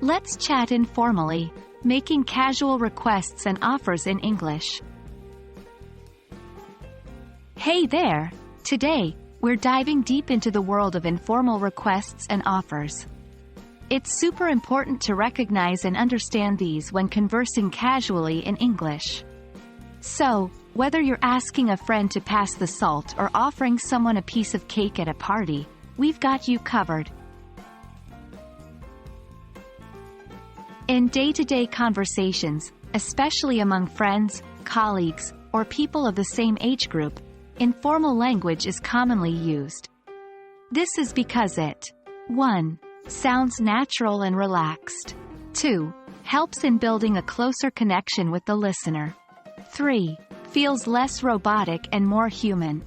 Let's chat informally, making casual requests and offers in English. Hey there! Today, we're diving deep into the world of informal requests and offers. It's super important to recognize and understand these when conversing casually in English. So, whether you're asking a friend to pass the salt or offering someone a piece of cake at a party, we've got you covered. In day-to-day conversations, especially among friends, colleagues, or people of the same age group, informal language is commonly used. This is because it 1. Sounds natural and relaxed. 2. Helps in building a closer connection with the listener. 3. Feels less robotic and more human.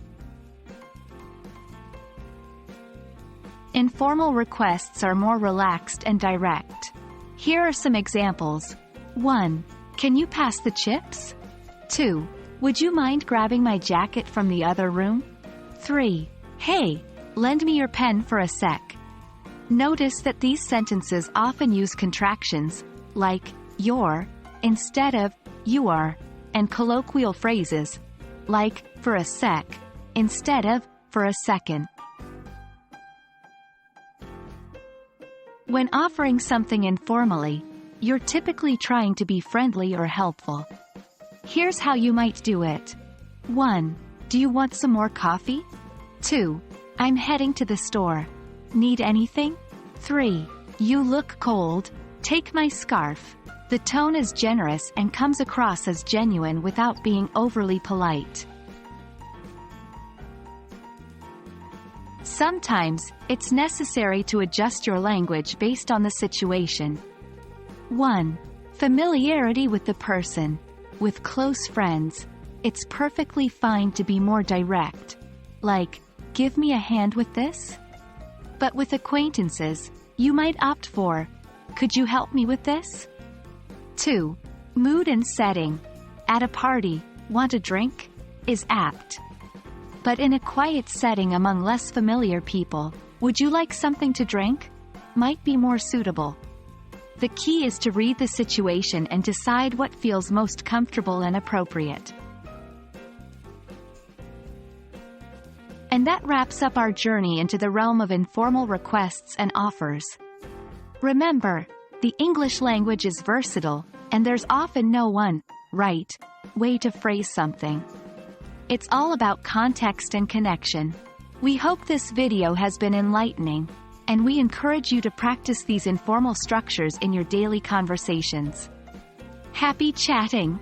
Informal requests are more relaxed and direct. Here are some examples. 1. Can you pass the chips? 2. Would you mind grabbing my jacket from the other room? 3. Hey, lend me your pen for a sec. Notice that these sentences often use contractions, like your, instead of you are, and colloquial phrases, like for a sec, instead of for a second. When offering something informally, you're typically trying to be friendly or helpful. Here's how you might do it. 1. Do you want some more coffee? 2. I'm heading to the store. Need anything? 3. You look cold. Take my scarf. The tone is generous and comes across as genuine without being overly polite. Sometimes, it's necessary to adjust your language based on the situation. 1. Familiarity with the person. With close friends, it's perfectly fine to be more direct, like, give me a hand with this? But with acquaintances, you might opt for, could you help me with this? 2. Mood and setting. At a party, want a drink? Is apt. But in a quiet setting among less familiar people, would you like something to drink? Might be more suitable. The key is to read the situation and decide what feels most comfortable and appropriate. And that wraps up our journey into the realm of informal requests and offers. Remember, the English language is versatile, and there's often no one right way to phrase something. It's all about context and connection. We hope this video has been enlightening, and we encourage you to practice these informal structures in your daily conversations. Happy chatting!